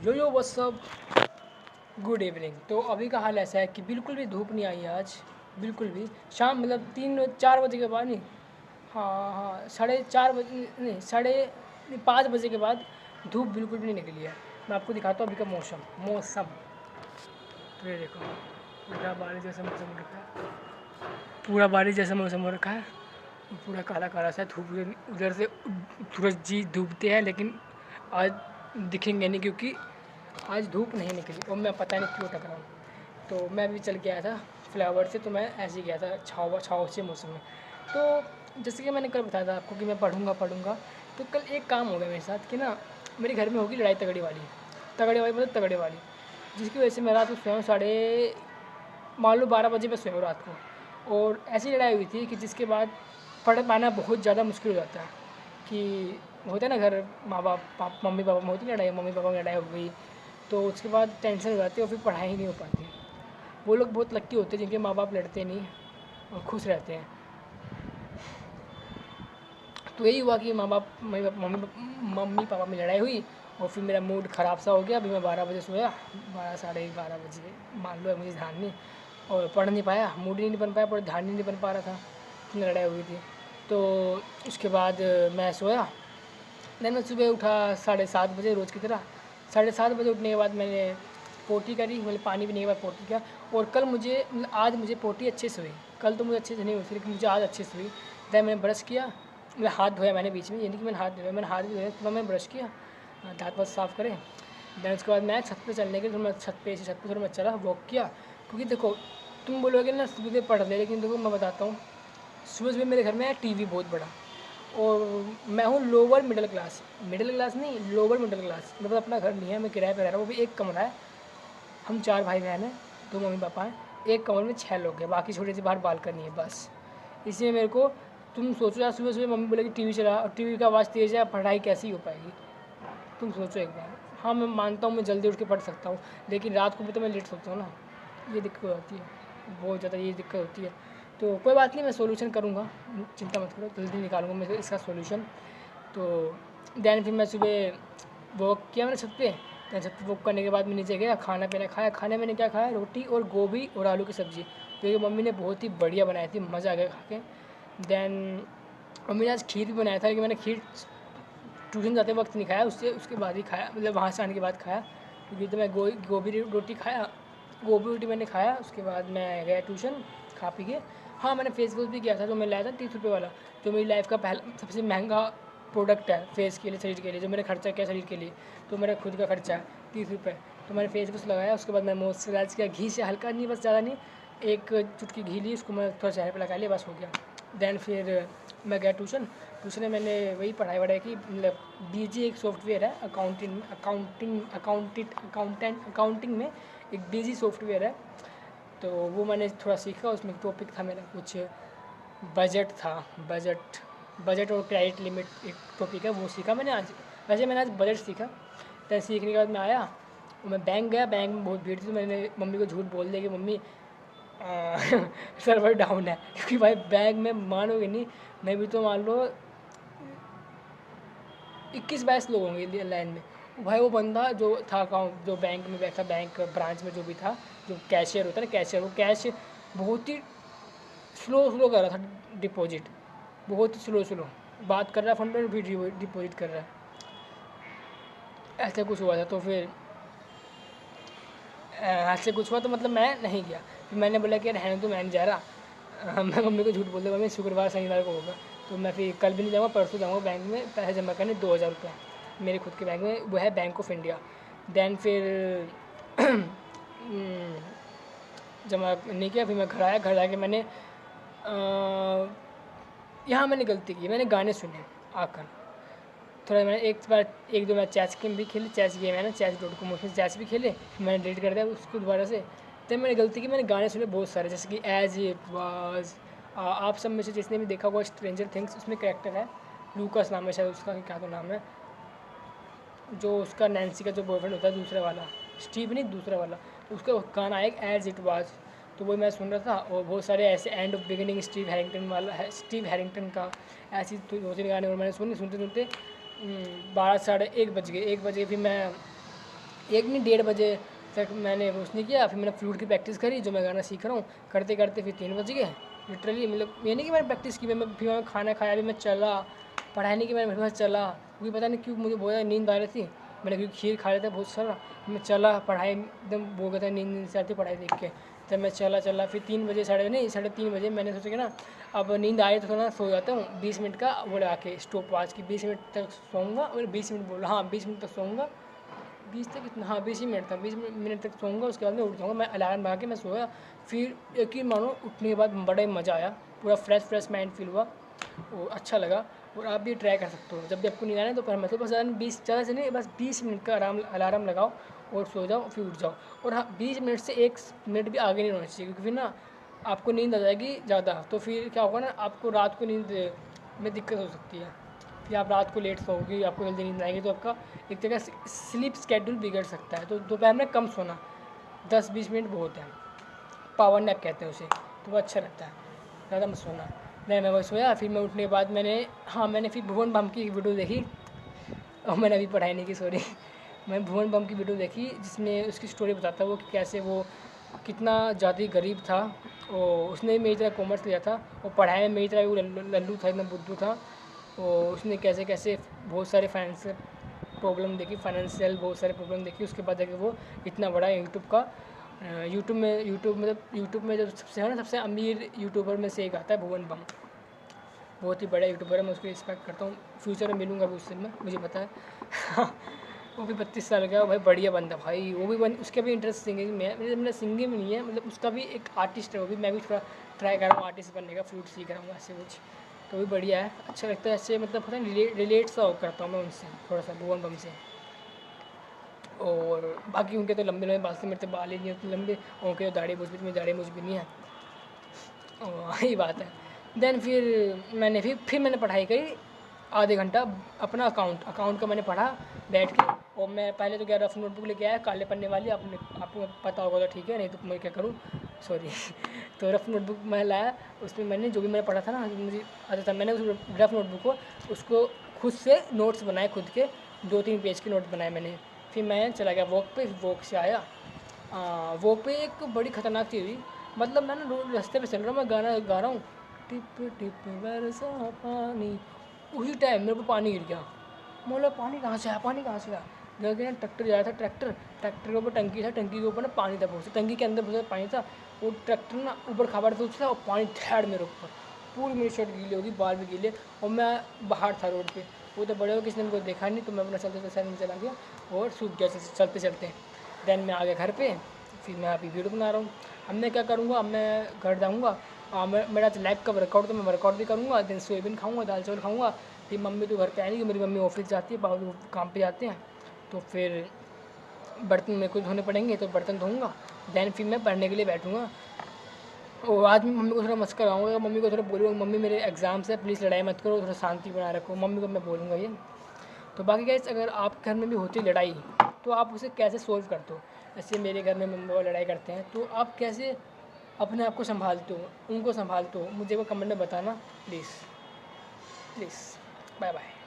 Yo what's up, good evening. तो अभी का हाल ऐसा है कि बिल्कुल भी धूप नहीं आई है आज, बिल्कुल भी। शाम मतलब 3-4 बजे के बाद नहीं, हाँ 4:30 बजे नहीं, 5 बजे के बाद धूप बिल्कुल भी नहीं निकली है। मैं आपको दिखाता हूँ अभी का मौसम। तो ये देखो, पूरा बारिश जैसा मौसम हो रखा है, पूरा बारिश जैसा मौसम हो रखा है। पूरा काला काला सा धूप, उधर से सूरज जी डूबते हैं, लेकिन आज दिखेंगे नहीं क्योंकि आज धूप नहीं निकली और मैं पता नहीं क्यों टकरा हूँ। तो मैं भी चल के आया था फ्लावर से, तो मैं ऐसे ही गया था छाँव से मौसम में। तो जैसे कि मैंने कल बताया था आपको कि मैं पढ़ूँगा, तो कल एक काम हो गया मेरे साथ कि ना, मेरे घर में होगी लड़ाई तगड़े वाली मतलब तगड़े वाली, जिसकी वजह से मैं रात को सोया हूँ मान लो 12 बजे मैं सोया हूँ रात को। और ऐसी लड़ाई हुई थी कि जिसके बाद पढ़ पाना बहुत ज़्यादा मुश्किल हो जाता है। कि होता है ना, घर माँ बाप मम्मी पापा में होती है लड़ाई, मम्मी पापा में लड़ाई हो गई तो उसके बाद टेंशन हो जाती है और फिर पढ़ाई ही नहीं हो पाती। वो लोग बहुत लक्की होते हैं जिनके माँ बाप लड़ते नहीं और खुश रहते हैं। तो यही हुआ कि माँ बाप मम्मी पापा में लड़ाई हुई और फिर मेरा मूड ख़राब सा हो गया। अभी मैं 12 बजे सोया, 12 साढ़े 12 बजे मान लो, मुझे ध्यान नहीं, और पढ़ नहीं पाया, मूड ही नहीं बन पाया, पर ध्यान ही नहीं बन पा रहा था, इतनी लड़ाई हुई थी। तो उसके बाद मैं सोया। देन मैं सुबह उठा 7:30 बजे रोज़ की तरह। 7:30 बजे उठने के बाद मैंने पोटी करी, मतलब पानी पीने के बाद पोटी किया। और कल मुझे मतलब आज मुझे पोटी अच्छे से हुई। कल तो मुझे अच्छे से नहीं हुई थी, लेकिन मुझे आज अच्छे से हुई। देन मैंने ब्रश किया, मतलब हाथ धोया मैंने बीच में, यानी कि मैंने हाथ धोया, मैंने हाथ भी धोया, उसके बाद मैंने ब्रश किया, दाँत वाँत साफ़ करे। देन उसके बाद मैं छत पे चलने के लिए थोड़ा, मैं छत पे थोड़ा मैं चला, वॉक किया। क्योंकि देखो, तुम बोलोगे ना सुबह पढ़ ले, लेकिन देखो मैं बताता हूँ, सुबह मेरे घर में है टीवी बहुत बड़ा, और मैं हूँ मिडिल क्लास नहीं, लोअर मिडिल क्लास। मतलब अपना घर नहीं है, मैं किराए पे रह रहा हूँ। वो भी एक कमरा है, हम 4 भाई बहन हैं, 2 मम्मी पापा हैं, एक कमरे में 6 लोग हैं, बाकी छोटी सी बाहर बालकनी है बस। इसलिए मेरे को, तुम सोचो यार, सुबह सुबह मम्मी बोलेगी टीवी चला, और टीवी का आवाज़ तेज़ है, पढ़ाई कैसी हो पाएगी, तुम सोचो एक बार। हाँ मैं मानता हूँ मैं जल्दी उठ के पढ़ सकता हूँ, लेकिन रात को भी तो मैं लेट सोता हूँ ना, ये दिक्कत होती है, बहुत ज़्यादा ये दिक्कत होती है। तो कोई बात नहीं, मैं सोल्यूशन करूँगा, चिंता मत करो, जल्दी निकालूंगा मैं इसका सोल्यूशन। तो दैन फिर मैं सुबह वॉक किया मैंने छत पे। दैन छत पे वॉक करने के बाद मैं नीचे गया, खाना पीना खाया। खाने मैंने क्या खाया, रोटी और गोभी और आलू की सब्ज़ी, जो कि मम्मी ने बहुत ही बढ़िया बनाई थी, मज़ा आ गया खा के। दैन मम्मी ने आज खीर भी बनाया था, लेकिन मैंने खीर ट्यूशन जाते वक्त नहीं खाया, उसके बाद ही खाया, मतलब वहाँ से आने के बाद खाया। क्योंकि तो मैं गोभी रोटी खाया, गोभी रोटी मैंने खाया, उसके बाद मैं गया ट्यूशन खा पी के। हाँ मैंने फेस वॉश भी किया था, जो मैं लाया था 30 रुपये वाला, जो मेरी लाइफ का पहला सबसे महंगा प्रोडक्ट है फेस के लिए, शरीर के लिए, जो मैंने खर्चा किया शरीर के लिए, तो मेरा खुद का खर्चा है 30 रुपये। तो मैंने फेस वॉश लगाया, उसके बाद मैं मॉइस्चराइज किया घी से, हल्का नहीं, बस ज़्यादा नहीं, एक चुटकी घी ली, उसको मैं थोड़ा चेहरे पर लगा लिया, बस हो गया। दैन फिर मैं गया ट्यूशन में मैंने वही पढ़ाई वढ़ाई की, मतलब बीजी एक सॉफ्टवेयर है अकाउंटिंग में, एक बीजी सॉफ्टवेयर है, तो वो मैंने थोड़ा सीखा। उसमें टॉपिक था मेरा कुछ बजट और क्रेडिट लिमिट, एक टॉपिक है, वो सीखा मैंने आज। वैसे मैंने आज बजट सीखा। तो सीखने के बाद मैं आया और मैं बैंक गया, बैंक में बहुत भीड़ थी, तो मैंने मम्मी को झूठ बोल दिया कि मम्मी सर्वर डाउन है, क्योंकि भाई बैंक में मानोगे नहीं भी तो मान लो 21-22 लोग होंगे लाइन में। भाई वो बंदा जो था अकाउंट, जो बैंक में बैठा, बैंक ब्रांच में जो भी था, जो कैशियर होता है ना, कैशियर, वो कैश बहुत ही स्लो कर रहा था डिपॉजिट, बहुत ही स्लो बात कर रहा है फ़ोन पे, भी डिपॉजिट कर रहा है, ऐसा कुछ हुआ था। तो फिर ऐसे कुछ हुआ, तो मतलब मैं नहीं गया। फिर मैंने बोला कि रहने तो मैं नहीं जा रहा। मैं मम्मी को झूठ बोल दिया, मम्मी शुक्रवार शनिवार को होगा, तो मैं फिर कल भी नहीं जाऊँगा, परसों जाऊँगा बैंक में पैसे जमा करने 2000 रुपये मेरे खुद के बैंक में, वो है बैंक ऑफ इंडिया। दैन फिर जमा नहीं किया। फिर मैं घर आया, घर आके मैंने यहाँ मैंने गलती की, मैंने गाने सुने आकर थोड़ा। मैंने एक दो मैच चेस गेम भी खेली, चेस गेम है ना, chess.com, उसमें चेस भी खेले, मैंने डिलीट कर दिया उसको दोबारा से। तब मैंने गलती की, मैंने गाने सुने बहुत सारे, जैसे कि एज इट वाज। आप सब में से जिसने भी देखा होगा स्ट्रेंजर थिंग्स, उसमें कैरेक्टर है लूकस नाम है शायद उसका, क्या तो नाम है, जो उसका नैन्सी का जो बॉयफ्रेंड होता है दूसरा वाला, स्टीव नहीं दूसरा वाला, तो उसका गाना है एज इट वाज, तो वो मैं सुन रहा था। और बहुत सारे ऐसे end of beginning Steve Harrington का, ऐसी दो तीन गाने और मैंने सुनते सुनते 12 साढ़े 1 बज गए। 1 बजे फिर मैं 1 नहीं 1:30 बजे तक मैंने वो उसने किया। फिर मैंने फ्लूट की प्रैक्टिस करी, जो मैं गाना सीख रहा हूँ, करते करते फिर 3 बज गए लिटरली। मतलब ये नहीं कि मैंने प्रैक्टिस की, फिर मैं खाना खाया, अभी मैं चला, पढ़ाई नहीं की मैंने, फिर मैं चला, क्योंकि पता नहीं क्यों मुझे बहुत ज़्यादा नींद आ रही थी। मैंने क्योंकि खीर खा लिया था बहुत सारा, मैं चला, पढ़ाई एकदम वो कहता है नींद से आती पढ़ाई देख के। जब मैं चला फिर 3 बजे साढ़े 3 बजे मैंने सोचा कि ना अब नींद आई तो थोड़ा सो जाता हूँ, 20 मिनट का वो लगा के स्टॉप वॉच की, 20 मिनट तक सोऊंगा। और 20 मिनट बोला, हाँ 20 मिनट तक सोऊंगा, 20 तक कितना, हाँ 20 ही मिनट था, 20 मिनट तक सोऊंगा। उसके बाद मैं उठ जाऊँगा। मैं अलार्म लगा के मैं सोया। फिर यकीन मानो उठने के बाद बड़ा ही मज़ा आया, पूरा फ्रेश माइंड फील हुआ, वो अच्छा लगा। और आप भी ट्राई कर सकते हो, जब भी आपको नींद आए तो पर मतलब बस 20 ज़्यादा से नहीं, बस 20 मिनट का अलार्म लगाओ और सो जाओ, फिर उठ जाओ। और हाँ 20 मिनट से 1 मिनट भी आगे नहीं होना चाहिए, क्योंकि फिर ना आपको नींद आ जाएगी ज़्यादा, तो फिर क्या होगा ना, आपको रात को नींद में दिक्कत हो सकती है। फिर आप रात को लेट सोओगे, आपको जल्दी नींद आएगी, तो आपका एक तरह से स्लीप स्केड्यूल बिगड़ सकता है। तो दोपहर में कम सोना, 10-20 मिनट बहुत है, पावर नैप कहते हैं उसे, तो वो अच्छा लगता है, ज़्यादा मत सोना। मैं वही सोया। फिर मैं उठने के बाद मैंने फिर भुवन बाम की वीडियो देखी, और मैंने अभी पढ़ाई नहीं की, सॉरी। मैं भुवन बाम की वीडियो देखी, जिसमें उसकी स्टोरी बताता है वो कि कैसे वो कितना ज़्यादा गरीब था, और उसने मेरी तरह कॉमर्स लिया था, और पढ़ाई में मेरी तरह वो लल्लू था, एकदम बुद्धू था। और उसने कैसे कैसे बहुत सारे फाइनेंशियल बहुत सारे प्रॉब्लम देखी, उसके बाद जाके वो इतना बड़ा यूट्यूब में जो सबसे है ना, सबसे अमीर यूट्यूबर में से एक आता है भुवन बम। बहुत ही बड़ा यूट्यूबर है, मैं उसको रिस्पेक्ट करता हूँ। फ्यूचर में मिलूंगा भी उससे, मैं, मुझे पता है। वो भी 32 साल का है भाई, बढ़िया बंदा भाई। वो भी उसका भी इंटरेस्ट सिंगिंग में है, मेरा सिंगिंग में नहीं है, मतलब उसका भी एक आर्टिस्ट है वो भी। मैं भी थोड़ा ट्राई कर रहा हूँ आर्टिस्ट बनने का, फ्लूट सीख रहा हूँ ऐसे कुछ, तो भी बढ़िया है, अच्छा लगता है ऐसे। मतलब पता नहीं रिलेट सा करता हूँ मैं उनसे थोड़ा सा, भुवन बम से। और बाकी उनके तो लंबे लंबे बाल से, मेरे तो बाल ही नहीं होते लंबे, उनके तो दाढ़ी मुझ भी नहीं है, और यही बात है। देन फिर मैंने पढ़ाई करी आधे घंटा, अपना अकाउंट का मैंने पढ़ा बैठ के। और मैं पहले तो क्या रफ नोटबुक लेके आया, काले पन्ने वाली, आपको पता होगा तो ठीक है, नहीं तो मैं क्या करूँ, सॉरी। तो रफ नोटबुक मैं लाया, उसमें मैंने जो भी मैंने पढ़ा था ना, मुझे आता था, मैंने उस रफ नोटबुक को उसको खुद से नोट्स बनाए, खुद के 2-3 पेज के नोट्स बनाए मैंने। फिर मैं चला गया वॉक पे, वॉक से आया। वॉक पे एक बड़ी ख़तरनाक चीज़ हुई, मतलब मैं ना रोड रास्ते पे चल रहा हूँ, मैं गाना गा रहा हूँ, टिप टिप बरसा पानी, उसी टाइम मेरे को पानी गिर गया। बोला पानी कहाँ से आया, पानी कहाँ से आया। घर के ना ट्रैक्टर जा रहा था, ट्रैक्टर के ऊपर टंकी था, टंकी के ऊपर ना पानी था बहुत, टंकी के अंदर बहुत सारा पानी था। वो ट्रैक्टर ना ऊपर खबर था उसका, और पानी धैड़ मेरे ऊपर, पूरी मेरी शर्ट गीली होगी, बाल भी गीले, और मैं बाहर था रोड पे। वो तो बड़े हो, किसी ने मेरे को देखा नहीं, तो मैं अपना चलते साइड में चला गया और सूख गया चलते चलते। देन मैं आ गया घर पे, फिर मैं अभी वीडियो बना रहा हूँ। अब मैं क्या करूँगा, अब मैं घर जाऊँगा, मेरा लाइफ का वर्कआउट, तो मैं वर्कआउट भी करूँगा, देन सोयाबीन खाऊँगा, दाल चावल खाऊँगा। फिर मम्मी तो घर पे आएगी, मेरी मम्मी ऑफिस जाती है, पापा भी काम पे जाते हैं, तो फिर बर्तन मेरे को धोने पड़ेंगे, तो बर्तन धोऊँगा। देन फिर मैं पढ़ने के लिए बैठूँगा। और आज मैं मम्मी को थोड़ा मस्का लगाऊंगा, मम्मी को थोड़ा बोलूँगा, मम्मी मेरे एग्ज़ाम्स है, प्लीज़ लड़ाई मत करो, थोड़ा शांति बनाए रखो, मम्मी को मैं बोलूँगा ये। तो बाकी गाइस, अगर आप घर में भी होती है लड़ाई, तो आप उसे कैसे सोल्व करते हो। जैसे मेरे घर में मम्मी पापा लड़ाई करते हैं, तो आप कैसे अपने आप को संभालते हो, उनको संभालते हो, मुझे वो कमेंट में बताना प्लीज़। Bye bye.